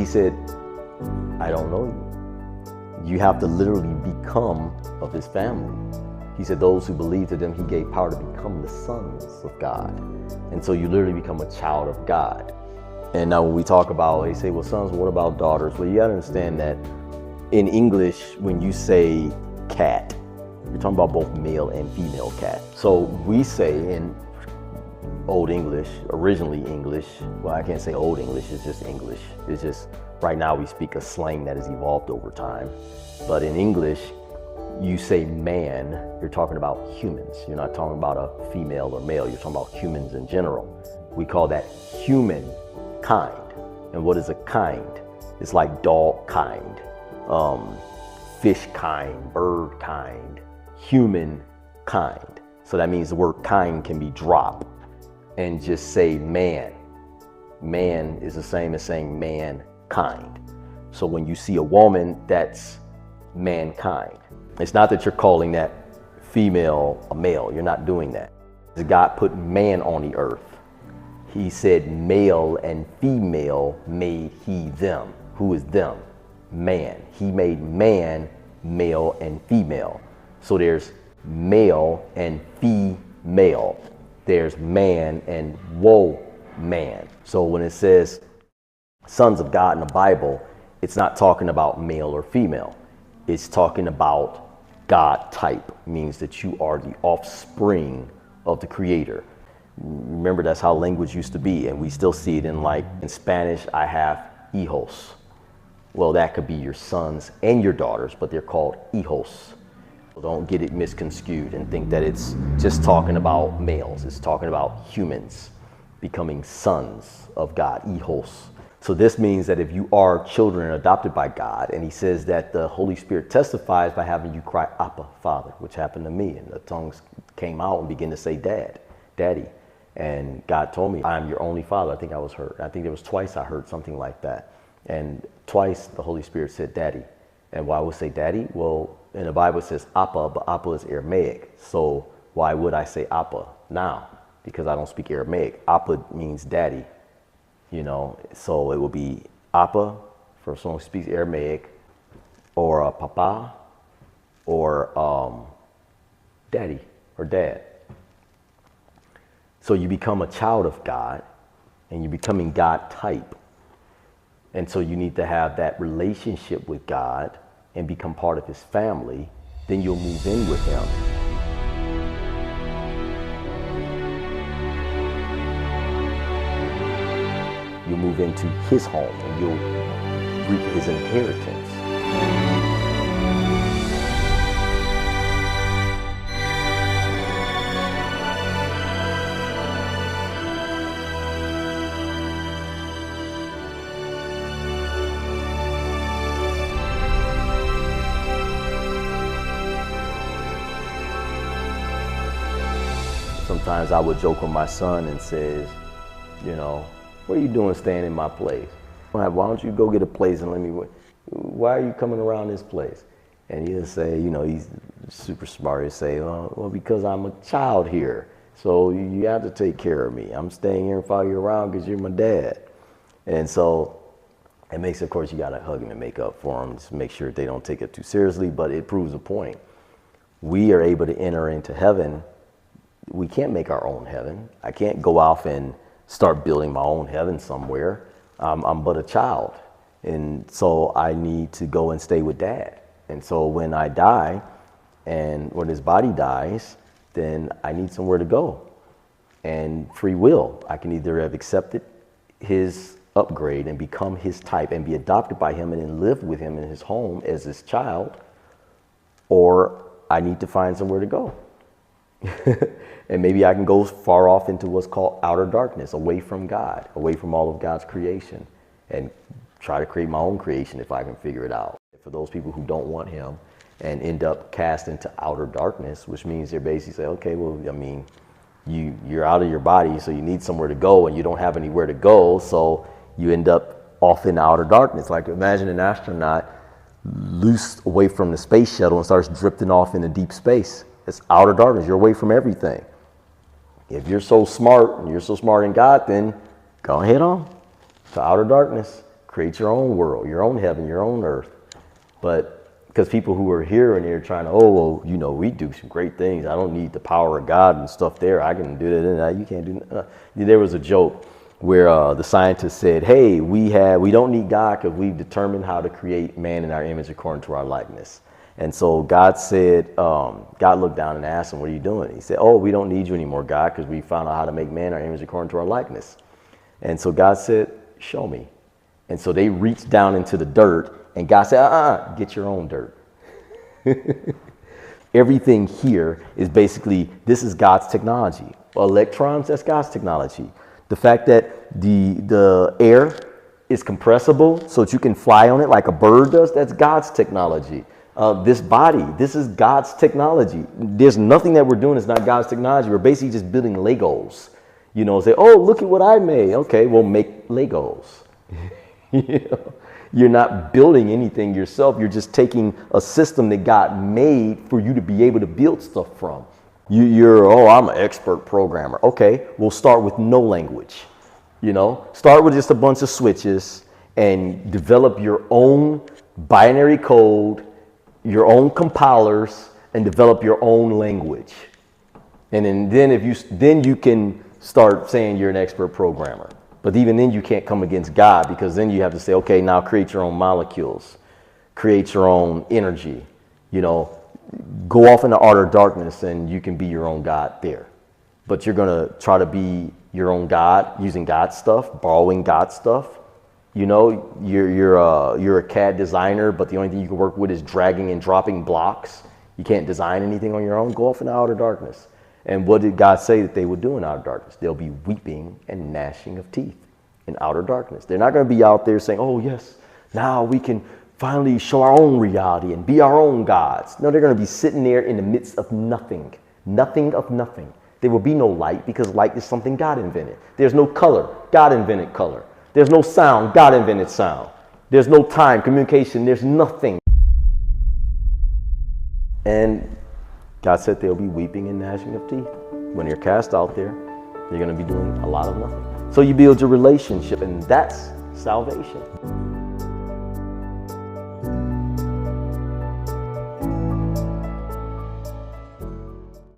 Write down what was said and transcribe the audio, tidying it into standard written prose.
said, I don't know you. You have to literally become of his family. He said, those who believe to them, he gave power to become the sons of God. And so you literally become a child of God. And now when we talk about, they say, well, sons, what about daughters? Well, you got to understand that in English, when you say cat, you're talking about both male and female cat. So we say in Old English, originally English, well, I can't say Old English, it's just English. It's just, right now we speak a slang that has evolved over time. But in English, you say man, you're talking about humans. You're not talking about a female or male, you're talking about humans in general. We call that human kind. And what is a kind? It's like dog kind, fish kind, bird kind, human kind. So that means the word kind can be dropped and just say man. Man is the same as saying mankind. So when you see a woman, that's mankind. It's not that you're calling that female a male. You're not doing that. God put man on the earth. He said male and female made he them. Who is them? Man. He made man, male and female. So there's male and female. There's man and woman. So when it says sons of God in the Bible, it's not talking about male or female. It's talking about God type, means that you are the offspring of the Creator. Remember, that's how language used to be, and we still see it in Spanish, I have hijos. Well, that could be your sons and your daughters, but they're called hijos. Don't get it misconstrued and think that it's just talking about males. It's talking about humans becoming sons of God, hijos. So this means that if you are children adopted by God, and he says that the Holy Spirit testifies by having you cry, Abba, Father, which happened to me, and the tongues came out and began to say, Dad, Daddy. And God told me, I am your only father. I think I was heard. I think there was twice I heard something like that. And twice the Holy Spirit said, Daddy. And why would I say Daddy? Well, in the Bible it says Appa, but Appa is Aramaic. So why would I say Appa now? Because I don't speak Aramaic. Appa means daddy, you know. So it will be Appa for someone who speaks Aramaic, or Papa, or Daddy, or Dad. So you become a child of God, and you're becoming God type. And so you need to have that relationship with God and become part of his family. Then you'll move in with him. You'll move into his home and you'll reap his inheritance. Sometimes I would joke with my son and says, you know, what are you doing staying in my place? Why don't you go get a place and let me, why are you coming around this place? And he'll say, you know, he's super smart. He'll say, well, because I'm a child here. So you have to take care of me. I'm staying here and follow you around because you're my dad. And so it makes, of course, you got to hug him and make up for him to make sure they don't take it too seriously, but it proves a point. We are able to enter into heaven. We can't make our own heaven. I can't go off and start building my own heaven somewhere. I'm but a child. And so I need to go and stay with Dad. And so when I die, and when his body dies, then I need somewhere to go. And free will. I can either have accepted his upgrade and become his type and be adopted by him and then live with him in his home as his child, or I need to find somewhere to go. And maybe I can go far off into what's called outer darkness, away from God, away from all of God's creation, and try to create my own creation if I can figure it out. For those people who don't want him and end up cast into outer darkness, which means they're basically say, okay, well, I mean, you're out of your body, so you need somewhere to go, and you don't have anywhere to go, so you end up off in outer darkness. Like, imagine an astronaut loose away from the space shuttle and starts drifting off into deep space. It's outer darkness. You're away from everything. If you're so smart and you're so smart in God, then go ahead on to outer darkness. Create your own world, your own heaven, your own earth. But because people who are here and they're trying to, oh, well, you know, we do some great things. I don't need the power of God and stuff there. I can do that and that. You can't do that. There was a joke where the scientists said, hey, we don't need God because we've determined how to create man in our image according to our likeness. And so God said, God looked down and asked him, what are you doing? He said, oh, we don't need you anymore, God, because we found out how to make man in our image according to our likeness. And so God said, show me. And so they reached down into the dirt, and God said, get your own dirt. Everything here is basically, this is God's technology. Electrons, that's God's technology. The fact that the air is compressible so that you can fly on it like a bird does, that's God's technology. This body, this is God's technology. There's nothing that we're doing that's not God's technology. We're basically just building Legos. You know, say, oh, look at what I made. Okay, well, make Legos. You know, you're not building anything yourself. You're just taking a system that God made for you to be able to build stuff from. Oh, I'm an expert programmer. Okay, we'll start with no language. You know, start with just a bunch of switches and develop your own binary code, your own compilers, and develop your own language. And then you can start saying you're an expert programmer. But even then you can't come against God, because then you have to say, okay, now create your own molecules, create your own energy, you know, go off into outer darkness and you can be your own God there. But you're going to try to be your own God using God's stuff, borrowing God's stuff. You know, you're a CAD designer, but the only thing you can work with is dragging and dropping blocks. You can't design anything on your own. Go off into outer darkness. And what did God say that they would do in outer darkness? They'll be weeping and gnashing of teeth in outer darkness. They're not going to be out there saying, oh, yes, now we can finally show our own reality and be our own gods. No, they're going to be sitting there in the midst of nothing, nothing of nothing. There will be no light, because light is something God invented. There's no color. God invented color. There's no sound. God invented sound. There's no time, communication. There's nothing. And God said they'll be weeping and gnashing of teeth. When you're cast out there, you're going to be doing a lot of nothing. So you build your relationship, and that's salvation.